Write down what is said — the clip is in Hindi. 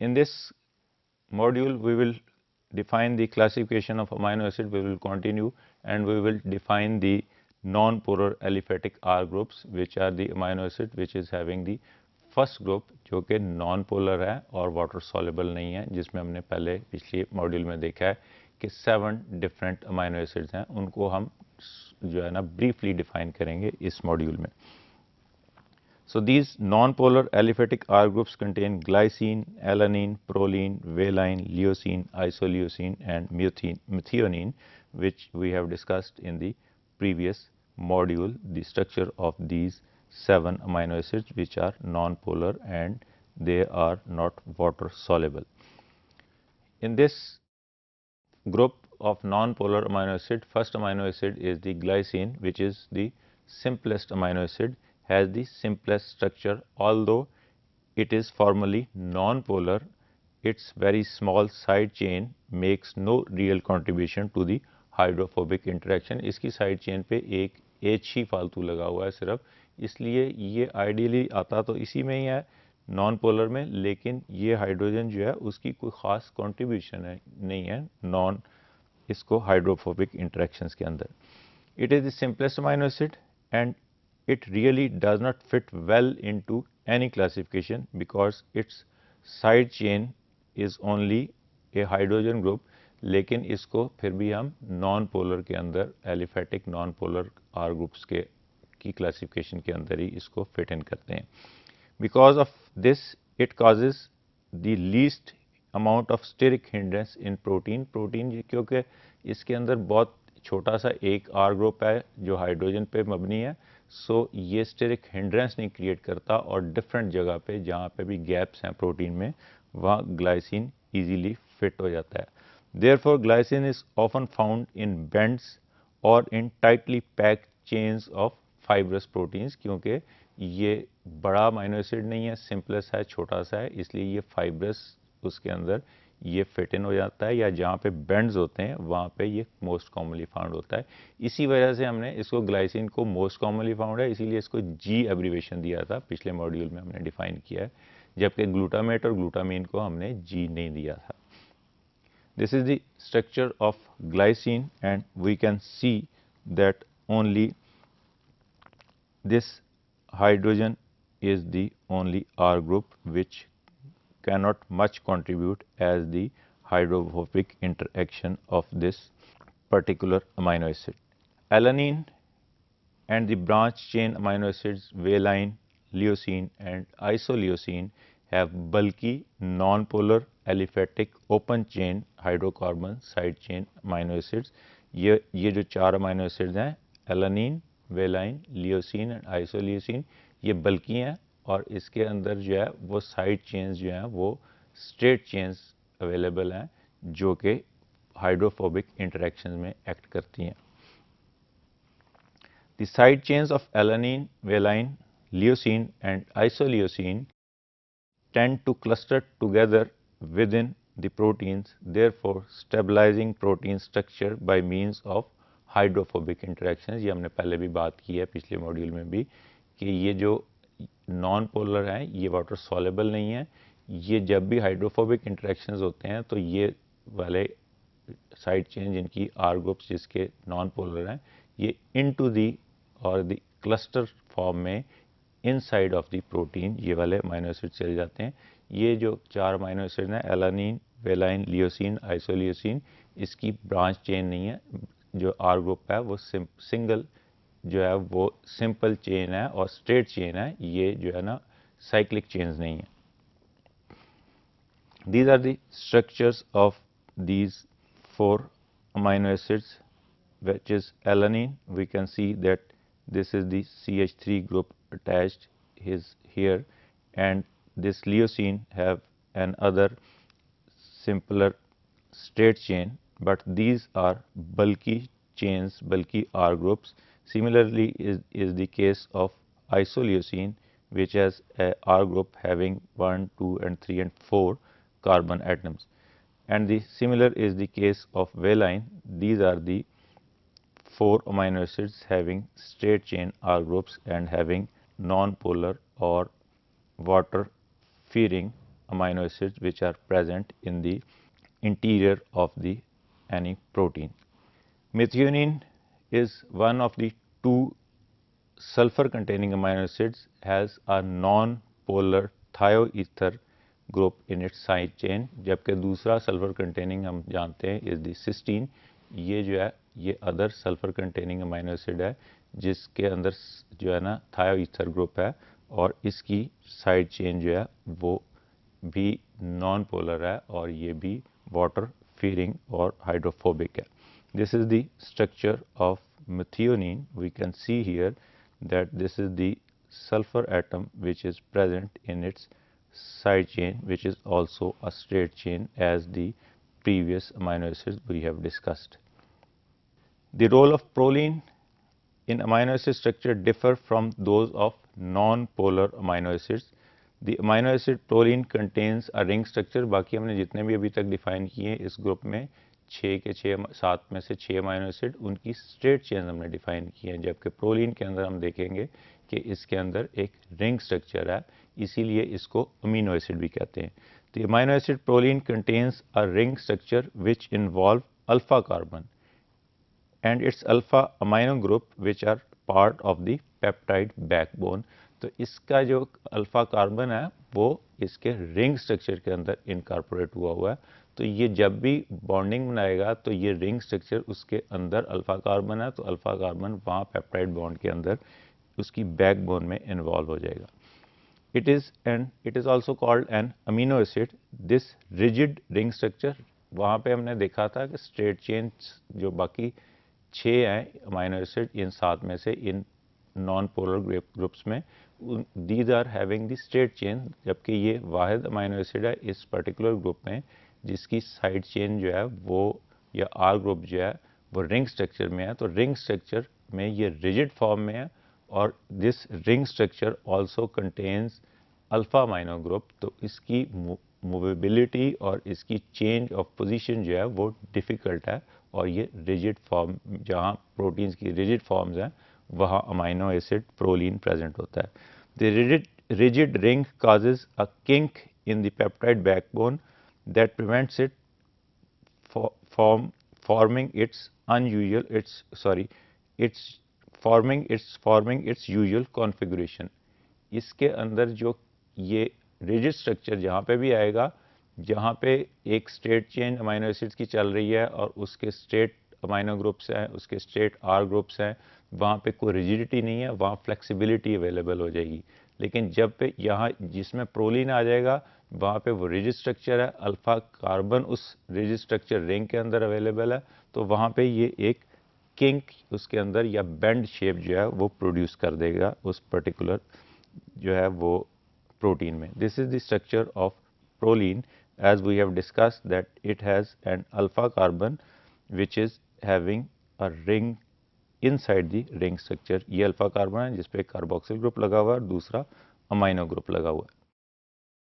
In this module, we will define the classification of amino acid. We will continue and we will define the non-polar aliphatic R groups, which are the amino acid which is having the first group जो कि नॉन पोलर है और वाटर सॉल्युबल नहीं है, जिसमें हमने पहले पिछले मॉड्यूल में देखा है कि 7 डिफरेंट अमाइनो एसिड्स हैं, उनको हम जो है ना ब्रीफली डिफाइन करेंगे इस मॉड्यूल में. So these non-polar aliphatic R groups contain glycine, alanine, proline, valine, leucine, isoleucine and methionine, which we have discussed in the previous module, the structure of these 7 amino acids which are non-polar and they are not water soluble. In this group of non-polar amino acid, first amino acid is the glycine, which is the simplest amino acid, has the simplest structure. Although it is formally non-polar, its very small side chain makes no real contribution to the hydrophobic interaction. इसकी साइड चेन पे एक एच ही फालतू लगा हुआ है सिर्फ, इसलिए ये आइडियली आता तो इसी में ही है नॉन पोलर में, लेकिन ये हाइड्रोजन जो है उसकी कोई ख़ास कंट्रीब्यूशन है नहीं है नॉन इसको हाइड्रोफोबिक इंटरेक्शंस के अंदर. It is the simplest amino acid and it really does not fit well into any classification because its side chain is only a hydrogen group. लेकिन इसको फिर भी हम नॉन पोलर के अंदर aliphatic non polar R groups के की क्लासिफिकेशन के अंदर ही इसको फिट इन करते हैं. Because of this it causes the least amount of steric hindrance in protein. क्योंकि इसके अंदर बहुत छोटा सा एक आर ग्रुप है जो हाइड्रोजन पे मबनी है, सो ये स्टेरिक हिंड्रेंस नहीं क्रिएट करता और डिफरेंट जगह पे जहाँ पे भी गैप्स हैं प्रोटीन में वहाँ ग्लाइसिन इजीली फिट हो जाता है. Therefore glycine is often found in bends और in tightly packed chains of fibrous proteins. क्योंकि ये बड़ा अमाइनो एसिड नहीं है, सिंपलेस्ट है, छोटा सा है, इसलिए ये फाइब्रस उसके अंदर ये फिट इन हो जाता है या जहाँ पे बेंड्स होते हैं वहाँ पे ये मोस्ट कॉमनली फाउंड होता है. इसी वजह से हमने इसको ग्लाइसिन को मोस्ट कॉमनली फाउंड है, इसीलिए इसको जी एब्रीवेशन दिया था, पिछले मॉड्यूल में हमने डिफाइन किया है, जबकि ग्लूटामेट और ग्लूटामीन को हमने जी नहीं दिया था. This is the structure of glycine and we can see that only this hydrogen is the only R group which cannot much contribute as the hydrophobic interaction of this particular amino acid. Alanine and the branch chain amino acids valine, leucine and isoleucine have bulky non-polar aliphatic open chain hydrocarbon side chain amino acids. ये जो चार अमाइनो एसिड्स हैं alanine, valine, leucine and isoleucine, ये बल्कि हैं और इसके अंदर जो है वो साइड चेन्स जो हैं वो स्ट्रेट चेन्स अवेलेबल हैं जो कि हाइड्रोफोबिक इंटरेक्शन में एक्ट करती हैं. The side chains of alanine, valine, leucine and isoleucine tend to cluster together within the proteins, therefore stabilizing protein structure by means of hydrophobic interactions. ये हमने पहले भी बात की है पिछले मॉड्यूल में भी कि ये जो नॉन पोलर हैं ये वाटर सॉलेबल नहीं है. ये जब भी हाइड्रोफोबिक इंटरेक्शंस होते हैं तो ये वाले साइड चेन जिनकी आर ग्रुप्स जिसके नॉन पोलर हैं ये इनटू दी और द क्लस्टर फॉर्म में इनसाइड ऑफ द प्रोटीन ये वाले अमाइनो एसिड चले जाते हैं. ये जो चार अमाइनो एसिड हैं एलानिन, वेलाइन, लियोसिन, आइसोल्यूसिन, इसकी ब्रांच चेन नहीं है. जो आर ग्रुप है वो सिंगल जो है वो सिंपल चेन है और स्ट्रेट चेन है, ये जो है ना साइक्लिक चेन्स नहीं है. These are the structures of these 4 amino acids, which is alanine. We can see that this is the CH3 group attached here, and this leucine have another simpler straight chain, but these are bulky chains, bulky R groups. Similarly is the case of isoleucine, which has a R group having 1, 2 and 3 and 4 carbon atoms, and the similar is the case of valine. These are the 4 amino acids having straight chain R groups and having non-polar or water fearing amino acids which are present in the interior of the any protein. Methionine is one of the two sulfur containing amino acids, has a non-polar thioether group in its side chain, जबकि दूसरा सल्फर कंटेनिंग हम जानते हैं इज द सिस्टीन. ये जो है ये other sulphur containing amino acid है जिसके अंदर जो है ना थायोईथर ग्रुप है और इसकी साइड चेन जो है वो भी नॉन पोलर है और ये भी वाटर फीरिंग और हाइड्रोफोबिक है. This is the structure of methionine. We can see here that this is the sulfur atom which is present in its side chain, which is also a straight chain as the previous amino acids we have discussed. The role of proline in amino acid structure differ from those of non-polar amino acids. The amino acid proline contains a ring structure. बाकी हमने जितने भी अभी तक डिफाइन किए हैं इस ग्रुप में 6 के 6 7 में से 6 अमाइनो एसिड उनकी स्ट्रेट चेन हमने डिफाइन किए हैं, जबकि प्रोलीन के अंदर हम देखेंगे कि इसके अंदर एक रिंग स्ट्रक्चर है, इसीलिए इसको अमीनो एसिड भी कहते हैं. The amino acid proline contains a ring structure which involve alpha carbon and its alpha amino group which are part of the peptide backbone. तो इसका जो अल्फा कार्बन है वो इसके रिंग स्ट्रक्चर के अंदर इनकॉर्पोरेट हुआ है. तो ये जब भी बॉन्डिंग बनाएगा तो ये रिंग स्ट्रक्चर उसके अंदर अल्फा कार्बन है तो अल्फा कार्बन वहाँ पेप्टाइड बॉन्ड के अंदर उसकी बैकबोन में इन्वॉल्व हो जाएगा. It is also called an amino acid. This rigid ring structure, वहाँ पे हमने देखा था कि स्ट्रेट चेन जो बाकी 6 हैं अमाइनो एसिड इन 7 में से इन नॉन पोलर ग्रुप्स में, these are having the straight chain, जबकि ये वाहिद अमाइनो एसिड है इस पर्टिकुलर ग्रुप में जिसकी साइड चेन जो है वो या आर ग्रुप जो है वो रिंग स्ट्रक्चर में है. तो रिंग स्ट्रक्चर में ये रिजिड फॉर्म में है और this ring structure also contains alpha amino group. तो इसकी मूवेबिलिटी और इसकी चेंज ऑफ पोजीशन जो है वो डिफ़िकल्ट है और ये रिजिड फॉर्म, जहाँ प्रोटीन्स की रिजिड फॉर्म्स हैं वहाँ अमाइनो एसिड प्रोलीन प्रेजेंट होता है. The rigid ring causes a kink in the peptide backbone that prevents it forming its usual configuration. इसके अंदर जो ये रिजिड स्ट्रक्चर जहाँ पे भी आएगा, जहाँ पे एक स्ट्रेट चेन अमाइनो एसिड्स की चल रही है और उसके स्ट्रेट अमाइनो ग्रुप्स हैं, उसके स्ट्रेट आर ग्रुप्स हैं, वहाँ पे कोई रिजिडिटी नहीं है, वहाँ फ्लेक्सिबिलिटी अवेलेबल हो जाएगी. लेकिन जब पे यहाँ जिसमें प्रोलीन आ जाएगा वहाँ पे वो रिजिड स्ट्रक्चर है, अल्फा कार्बन उस रिजिड स्ट्रक्चर रिंग के अंदर अवेलेबल है, तो वहाँ पे ये एक किंक उसके अंदर या बेंड शेप जो है वो प्रोड्यूस कर देगा उस पर्टिकुलर जो है वो प्रोटीन में. This is the structure of proline as we have discussed that it has an alpha carbon which is having a ring inside the ring structure. ये अल्फा कार्बन है जिस पे कार्बोक्सिल ग्रुप लगा हुआ है और दूसरा अमाइनो ग्रुप लगा हुआ है.